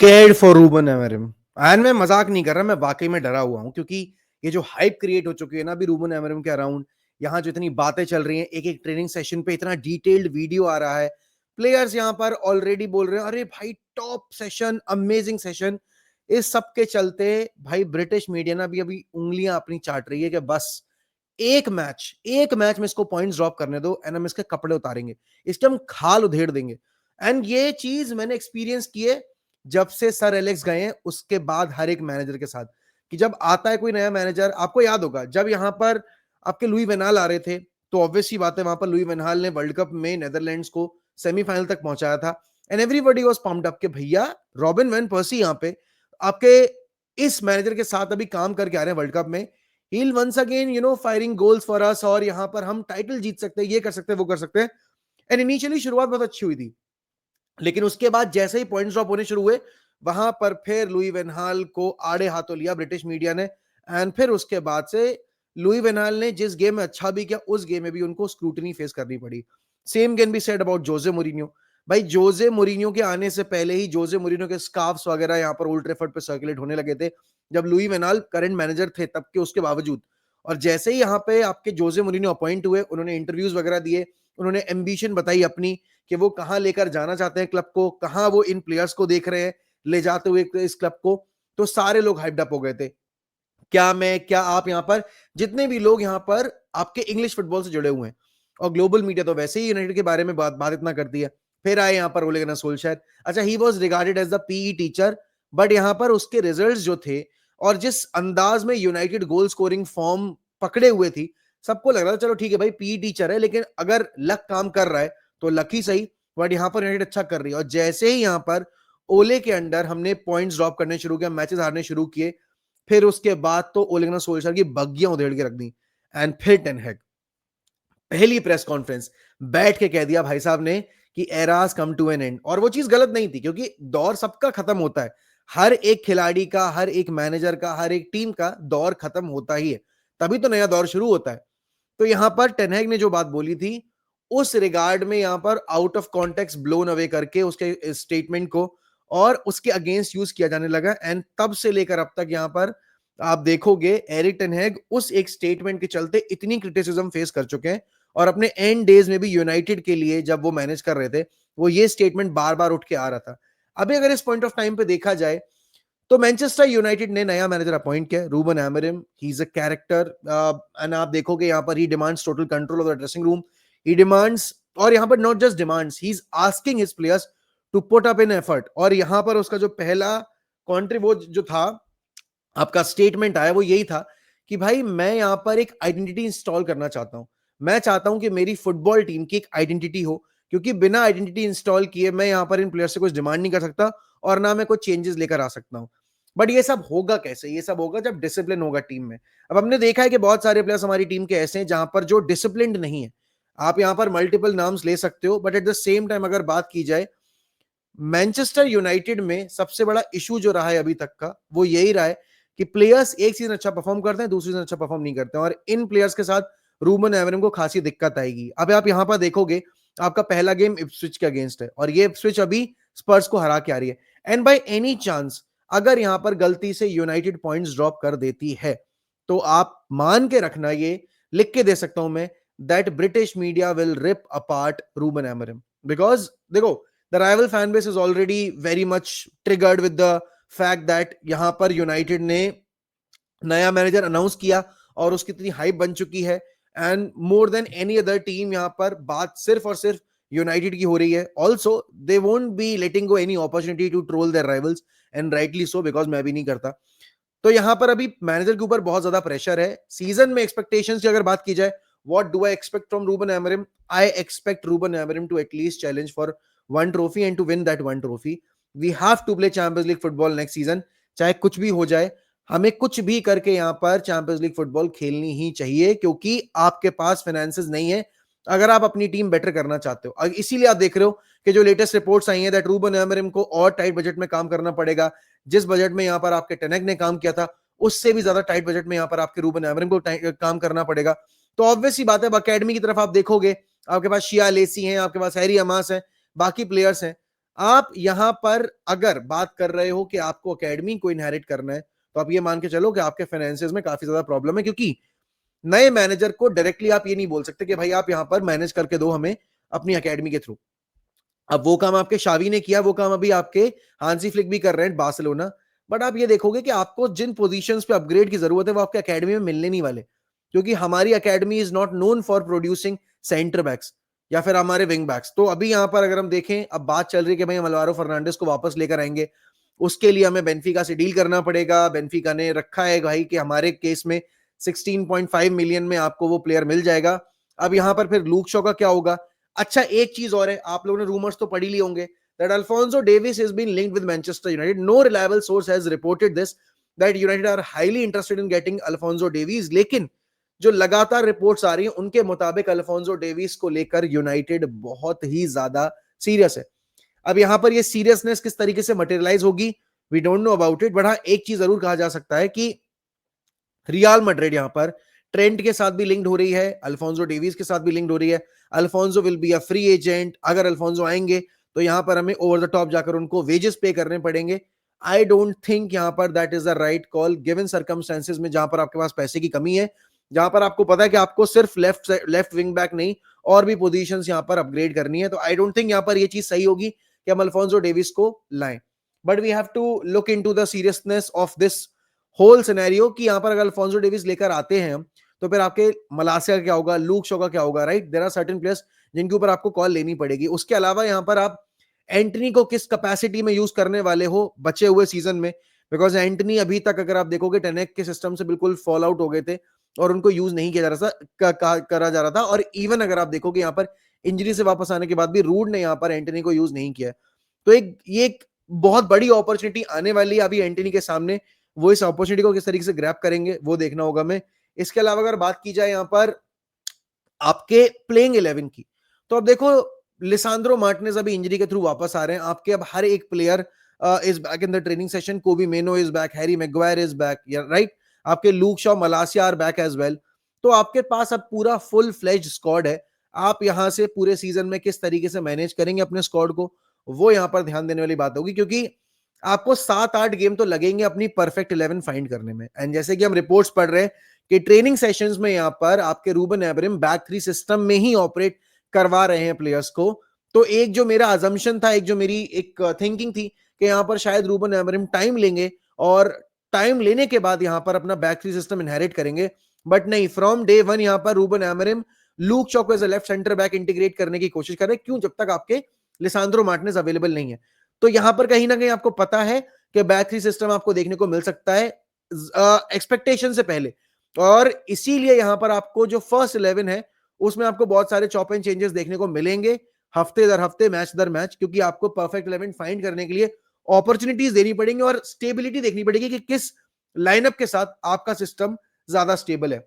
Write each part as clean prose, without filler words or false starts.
Scared for Ruben Amorim. And मैं मजाक नहीं कर रहा, मैं वाकई में डरा हुआ हूं, क्योंकि ये जो हाइप क्रिएट हो चुकी है ना अभी रूबन एमरिम के अराउंड, यहाँ जो इतनी बातें चल रही हैं, एक एक ट्रेनिंग सेशन पे इतना डिटेल्ड वीडियो आ रहा है, प्लेयर्स यहाँ पर ऑलरेडी बोल रहे हैं अरे भाई टॉप सेशन, अमेजिंग सेशन। इस सब के चलते भाई ब्रिटिश मीडिया ना अभी अभी उंगलियां अपनी चाट रही है कि बस एक मैच में इसको पॉइंट्स ड्रॉप करने दो एंड हम इसके कपड़े उतारेंगे, इसके हम खाल उधेड़ देंगे। एंड ये चीज मैंने एक्सपीरियंस की है जब से सर एलेक्स गए हैं, उसके बाद हर एक मैनेजर के साथ, कि जब आता है कोई नया मैनेजर, आपको याद होगा जब यहां पर आपके लुई वेनाल आ रहे थे, तो ऑब्वियसली बात है वहां पर लुई वेनाल ने वर्ल्ड कप में नेदरलैंड्स को सेमीफाइनल तक पहुंचाया था। And everybody was pumped up कि भैया रॉबिन वैन पर्सी यहाँ पे आपके इस मैनेजर के साथ अभी काम करके आ रहे हैं वर्ल्ड कप में, he'll once again firing goals for us, और यहां पर हम टाइटल जीत सकते हैं, ये कर सकते हैं, वो कर सकते हैं। एंड इनिशियली शुरुआत बहुत अच्छी हुई थी, लेकिन उसके बाद जैसे ही पॉइंट्स ड्रॉप होने शुरू हुए, वहां पर फिर लुई वेनहाल को आड़े हाथों लिया ब्रिटिश मीडिया ने। एंड फिर उसके बाद से लुई वेनहाल ने जिस गेम में अच्छा भी किया, उस गेम में भी उनको स्क्रूटनी फेस करनी पड़ी। Same can be said about Jose Mourinho. भाई जोजे मोरिनियो के आने से पहले ही जोजे मोरिनियो के स्कार्फ्स वगैरह यहाँ पर ओल्ड ट्रैफर्ड पे सर्कुलेट होने लगे थे, जब लुई वेनाल करंट मैनेजर थे तब के, उसके बावजूद। और जैसे ही यहाँ पे आपके जोजे मोरिनियो अपॉइंट हुए, उन्होंने इंटरव्यूज वगैरह दिए, उन्होंने एम्बिशन बताई अपनी कि वो कहां लेकर जाना चाहते हैं क्लब को, कहां वो इन प्लेयर्स को देख रहे हैं ले जाते हुए इस क्लब को, तो सारे लोग हाइप्ड अप हो गए थे। क्या आप यहाँ पर जितने भी लोग यहाँ पर आपके इंग्लिश फुटबॉल से जुड़े हुए हैं, और ग्लोबल मीडिया तो वैसे ही यूनाइटेड के बारे में बात इतना करती है। फिर आए यहाँ पर ओले गुनर सोल्शर। अच्छा, he was regarded as the PE teacher, but यहाँ पर उसके रिजल्ट्स जो थे और जिस अंदाज में यूनाइटेड गोल स्कोरिंग फॉर्म पकड़े हुए थी, सबको लग रहा था चलो ठीक है भाई पीई टीचर है, लेकिन अगर लक काम कर रहा है तो लक ही सही। बट यहाँ पर यूनाइटेड अच्छा कर रही है, और जैसे ही यहाँ पर ओले के अंडर हमने पॉइंट्स ड्रॉप करने शुरू किया, मैचेस हारने शुरू किए, फिर उसके बाद तो ओले गुनर सोल्शर की बग्गियां उधेड़ के रख दी। एंड फिर टेन हैग पहली प्रेस कॉन्फ्रेंस बैठ के कह दिया भाई साहब ने कि era's come to an end. और वो चीज गलत नहीं थी, क्योंकि दौर सबका खत्म होता है, हर एक खिलाड़ी का, हर एक मैनेजर का, हर एक टीम का दौर खत्म होता ही है, तभी तो नया दौर शुरू होता है। तो यहां पर टेनहैग ने जो बात बोली थी, उस रिगार्ड में यहां पर out of context blown away करके उसके स्टेटमेंट को और उसके अगेंस्ट यूज किया जाने लगा। एंड तब से लेकर अब तक यहां पर आप देखोगे एरिक टेनहैग उस एक स्टेटमेंट के चलते इतनी क्रिटिसिज्म फेस कर चुके हैं, और अपने एंड डेज में भी यूनाइटेड के लिए जब वो मैनेज कर रहे थे, वो ये स्टेटमेंट बार बार उठ के आ रहा था। अभी अगर इस पॉइंट ऑफ टाइम पे देखा जाए, तो मैनचेस्टर यूनाइटेड ने नया मैनेजर अपॉइंट किया, Ruben Amorim. He is a character, and आप देखोगे यहाँ पर he demands total control of the dressing room. He demands, और यहाँ पर not just demands, he is asking his players to put up in effort. और यहाँ पर उसका जो पहला कॉन्ट्रीब्यूट जो था, आपका स्टेटमेंट आया, वो यही था कि भाई मैं यहाँ पर एक आइडेंटिटी इंस्टॉल करना चाहता हूं। मैं चाहता हूं कि मेरी फुटबॉल टीम की एक आइडेंटिटी हो, क्योंकि बिना आइडेंटिटी इंस्टॉल किए मैं यहाँ पर इन प्लेयर से कुछ डिमांड नहीं कर सकता, और ना मैं कुछ चेंजेस लेकर आ सकता हूं। बट ये सब होगा कैसे? ये सब होगा जब डिसिप्लिन होगा टीम में। अब हमने देखा है कि बहुत सारे प्लेयर्स हमारी टीम के ऐसे हैं जहां पर जो डिसिप्लिन नहीं है। आप यहां पर मल्टीपल नाम्स ले सकते हो, but at the same time अगर बात की जाए, मैनचेस्टर यूनाइटेड में सबसे बड़ा इशू जो रहा है अभी तक का, वो यही रहा है कि प्लेयर्स एक सीजन अच्छा परफॉर्म करते हैं, दूसरी सीजन अच्छा परफॉर्म नहीं करते हैं, और इन प्लेयर्स के साथ रूबन एमरिम को खासी दिक्कत आएगी। अब आप यहां पर देखोगे, आपका पहला गेम इप्सविच के अगेंस्ट है, और ये इप्सविच अभी स्पर्स को हरा के आ रही है। एंड बाय एनी चांस अगर यहां पर गलती से यूनाइटेड पॉइंट्स ड्रॉप कर देती है, तो आप मान के रखना, ये लिख के दे सकता हूं मैं, that British media will rip apart Ruben Amorim. Because देखो, the rival fan base is already very much triggered with the fact that यहां पर यूनाइटेड ने नया मैनेजर अनाउंस किया और उसकी इतनी हाइप बन चुकी है, and more than any other team यहां पर बात सिर्फ और सिर्फ यूनाइटेड की हो रही है। Also they won't be letting go any opportunity to troll their rivals, and rightly so, because मैं भी नहीं करता। तो यहां पर अभी मैनेजर के ऊपर बहुत ज्यादा प्रेशर है। सीजन में एक्सपेक्टेशंस की अगर बात की जाए, what do I expect from Ruben Amorim? I expect Ruben Amorim to at least challenge for one trophy and to win that one trophy. We have to play Champions League football next season, चाहे कुछ भी हो जाए, हमें कुछ भी करके यहां पर चैंपियंस लीग फुटबॉल खेलनी ही चाहिए, क्योंकि आपके पास फाइनेंसेस नहीं है अगर आप अपनी टीम बेटर करना चाहते हो। इसीलिए आप देख रहे हो कि जो लेटेस्ट रिपोर्ट्स आई हैं दैट रूबन एमरिम को और टाइट बजट में काम करना पड़ेगा। जिस बजट में यहां पर आपके टेनेग ने काम किया था, उससे भी ज्यादा टाइट बजट में यहां पर आपके रूबन एमरिम को काम करना पड़ेगा। तो ऑब्वियस सी बात है, अकेडमी की तरफ आप देखोगे, आपके पास शिया लेसी हैं, आपके पास हैरी अमास हैं, बाकी प्लेयर्स हैं। आप यहां पर अगर बात कर रहे हो कि आपको एकेडमी को इनहेरिट करना है, तो आप ये मान के चलो कि आपके फाइनेंसिस में काफी ज्यादा प्रॉब्लम है, क्योंकि नए मैनेजर को डायरेक्टली आप ये नहीं बोल सकते कि भाई आप यहां पर मैनेज करके दो हमें अपनी एकेडमी के थ्रू। अब वो काम आपके शावी ने किया, वो काम अभी आपके हांसी फ्लिक भी कर रहे हैं बार्सिलोना। बट आप ये देखोगे कि आपको जिन पोजीशंस पे अपग्रेड की जरूरत है वो आपके एकेडमी में मिलने नहीं वाले, क्योंकि हमारी academy is not known for producing centre backs या फिर हमारे विंग बैक्स। तो अभी यहां पर अगर हम देखें, अब बात चल रही है कि भाई हम अलवारो फर्नांडिस को वापस लेकर आएंगे, उसके लिए हमें बेनफिका से डील करना पड़ेगा। बेनफिका ने रखा है भाई कि हमारे केस में 16.5 मिलियन में आपको वो प्लेयर मिल जाएगा। अब यहां पर फिर लूक शॉ का क्या होगा? अच्छा, एक चीज और है, आप लोगों ने रूमर्स तो पढ़ी लिए होंगे that Alphonso Davies has been linked with Manchester United. No reliable source has reported this that United are highly interested in getting Alphonso Davies. लेकिन जो लगातार रिपोर्ट्स आ रही हैं उनके मुताबिक अल्फोंसो डेविस को लेकर यूनाइटेड बहुत ही ज्यादा सीरियस है। अब यहां पर ये सीरियसनेस किस तरीके से मटेरियलाइज होगी, we don't know about it. But हाँ, एक चीज जरूर कहा जा सकता है कि रियल मैड्रिड यहां पर ट्रेंट के साथ भी लिंक्ड हो रही है, अल्फोंसो डेविस के साथ भी लिंक्ड हो रही है। Alfonso will be a free agent. अगर अल्फोंसो आएंगे तो यहां पर हमें ओवर द टॉप जाकर उनको वेजेस पे करने पड़ेंगे। आई डोंट थिंक यहां पर that is the right call given circumstances में, जहां पर आपके पास पैसे की कमी है, जहां पर आपको पता है कि आपको सिर्फ लेफ्ट विंग बैक नहीं और भी पोजीशंस यहां पर अपग्रेड करनी है। तो आई डोंट थिंक यहां पर ये चीज सही होगी कि हम अल्फोंसो डेविस को लाएं। But we have to look into the seriousness of this whole scenario कि यहां पर अगर अल्फोंसो डेविस लेकर आते हैं तो फिर आपके मलासिया का क्या होगा, लूक शॉ का क्या होगा, right? There are certain players जिनके ऊपर आपको कॉल लेनी पड़ेगी। उसके अलावा यहां पर आप एंटनी को किस कैपेसिटी में यूज करने वाले हो बचे हुए सीजन में, बिकॉज एंटनी अभी तक अगर आप देखोगे टेनेक के सिस्टम से बिल्कुल फॉल आउट हो गए थे और उनको यूज नहीं किया जा रहा था करा जा रहा था। और इवन अगर आप देखोगे यहाँ पर इंजरी से वापस आने के बाद भी रूड ने यहाँ पर एंटनी को यूज नहीं किया। तो ये एक बहुत बड़ी अपॉर्चुनिटी आने वाली है अभी एंटनी के सामने। वो इस अपॉर्चुनिटी को किस तरीके से ग्रैब करेंगे वो देखना होगा हमें। इसके अलावा अगर बात की जाए यहाँ पर आपके प्लेइंग 11 की, तो अब देखो लिसांद्रो मार्टिनेज अभी इंजरी के थ्रू वापस आ रहे हैं। आपके अब हर एक player is back in the training session. Kobbie Mainoo is back, Harry Maguire is back, right? आपके Luke Shaw, Malacia are back as well. तो आपके पास अब पूरा फुल फ्लेज्ड स्क्वाड है। आप यहां से पूरे सीजन में किस तरीके से मैनेज करेंगे अपने स्क्वाड को, वो यहां पर ध्यान देने वाली बात होगी, क्योंकि आपको 7-8 गेम तो लगेंगे अपनी परफेक्ट 11 फाइंड करने में। एंड जैसे कि हम रिपोर्ट्स पढ़ रहे हैं कि ट्रेनिंग सेशंस में यहां पर आपके Ruben Amorim back three system में ही ऑपरेट करवा रहे हैं प्लेयर्स को। तो एक जो मेरा अजम्पशन था, एक जो मेरी एक थिंकिंग थी कि यहां पर शायद रूबन एमरिम टाइम लेंगे और टाइम लेने के बाद यहां पर अपना बैक थ्री सिस्टम इनहेरिट करेंगे। बट नहीं, फ्रॉम डे वन यहां पर रूबन एमरिम लूक शॉ को as a left centre back integrate करने की कोशिश कर रहे हैं। क्यों? जब तक आपके लिसांद्रो मार्टिनेज अवेलेबल नहीं है। तो यहां पर कहीं ना कहीं आपको पता है कि बैक थ्री सिस्टम आपको देखने को मिल सकता है एक्सपेक्टेशन से पहले। और इसीलिए यहां पर आपको जो फर्स्ट 11 है उसमें आपको बहुत सारे चॉप एंड चेंजेस देखने को मिलेंगे हफ्ते दर हफ्ते, मैच दर मैच, क्योंकि आपको परफेक्ट 11 फाइंड करने के लिए अपॉर्चुनिटीज देनी पड़ेंगी और स्टेबिलिटी देखनी पड़ेगी कि किस लाइनअप के साथ आपका सिस्टम ज्यादा स्टेबल है।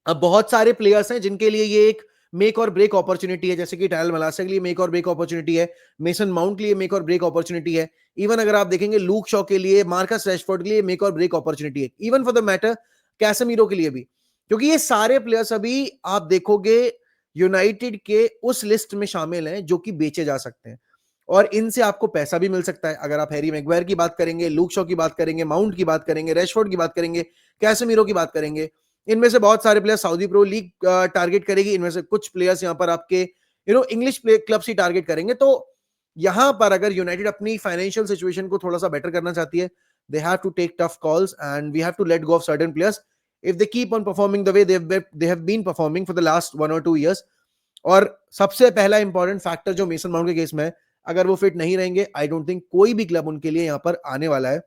अब बहुत सारे प्लेयर्स हैं जिनके लिए ये एक मेक और ब्रेक अपॉर्चुनिटी है, जैसे कि टायल मलासा के लिए मेक और ब्रेक अपॉर्चुनिटी है, मेसन माउंट के लिए मेक और ब्रेक अपॉर्चुनिटी है। इवन अगर आप देखेंगे लूक शॉ के लिए, मार्कस रैशफोर्ड के लिए मेक और ब्रेक अपॉर्चुनिटी है, even for the matter Casemiro के लिए भी, क्योंकि ये सारे प्लेयर्स अभी आप देखोगे यूनाइटेड के उस लिस्ट में शामिल हैं जो कि बेचे जा सकते हैं और इनसे आपको पैसा भी मिल सकता है। अगर आप हैरी मैग्वायर की बात करेंगे, लूक शॉ की बात करेंगे, माउंट की बात करेंगे, रैशफोर्ड की बात करेंगे, कैसेमीरो की बात करेंगे, इनमें से बहुत सारे player Saudi pro league target करेगी, इनमें से कुछ प्लेयर्स यहां पर आपके इंग्लिश क्लब्स ही टारगेट करेंगे। तो यहां पर अगर यूनाइटेड अपनी फाइनेंशियल सिचुएशन को थोड़ा सा बेटर करना चाहती है, they have to take tough calls and we have to let go of certain players if they keep on performing the way they have been performing for the last 1 or 2 years। और सबसे पहला important factor जो Mason Mount के case में है, अगर वो fit नहीं रहेंगे, आई डोंट थिंक कोई भी क्लब उनके लिए यहां पर आने वाला है।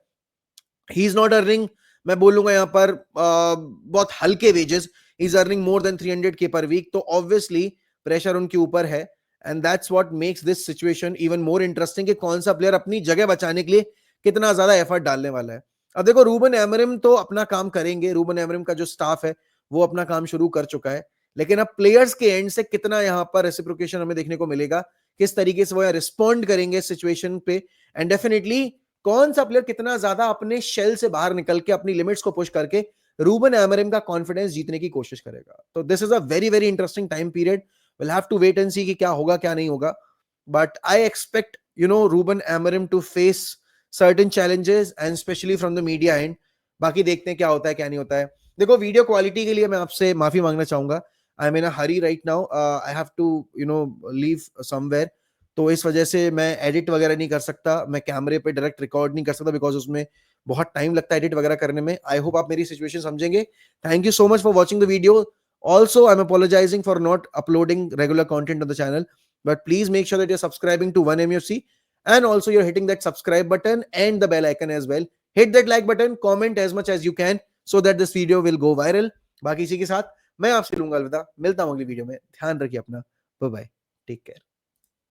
ही इज नॉट अर्निंग, मैं बोलूंगा यहां पर बहुत हल्के wages, is earning more than 300K per week. तो ऑब्वियसली प्रेशर उनके ऊपर है and that's what makes this situation even more interesting कि कौन सा प्लेयर अपनी जगह बचाने के लिए कितना ज्यादा एफर्ट डालने वाला है। अब देखो रूबन एमरिम तो अपना काम करेंगे, रूबन एमरिम का जो स्टाफ है वो अपना काम शुरू कर चुका है, लेकिन अब प्लेयर्स के एंड से कितना यहां पर रेसिप्रोकेशन हमें देखने को मिलेगा, किस तरीके से वो रिस्पॉन्ड करेंगे सिचुएशन पे। एंड डेफिनेटली कौन सा प्लेयर कितना ज्यादा अपने शेल से बाहर निकल के अपनी लिमिट्स को पुश करके रूबन एमरिम का कॉन्फिडेंस जीतने की कोशिश करेगा। तो this is a very very interesting time period. Will have to wait and see कि क्या होगा क्या नहीं होगा, but I expect Ruben Amorim to face certain challenges and especially from the media end. बाकी देखते हैं क्या होता है क्या नहीं होता है. देखो वीडियो क्वालिटी के लिए मैं आपसे माफी मांगना चाहूंगा. I am in a hurry right now. I have to leave somewhere. तो इस वजह से मैं एडिट वगैरह नहीं कर सकता, मैं कैमरे पे डायरेक्ट रिकॉर्ड नहीं कर सकता बिकॉज उसमें बहुत टाइम लगता है एडिट वगैरह करने में. आई होप आप मेरी सिचुएशन समझेंगे. Thank you so much for watching the video. Also, I'm apologizing for not uploading regular content on the channel, but please make sure that you're subscribing to 1MUFC and also you're hitting that subscribe button and the bell icon as well. Hit that like button, comment as much as you can so that this video will go viral. बाकी इसी के साथ मैं आपसे लूंगा अलविदा. मिलता हूं अगली वीडियो में. ध्यान रखिए अपना. Bye bye. Take care.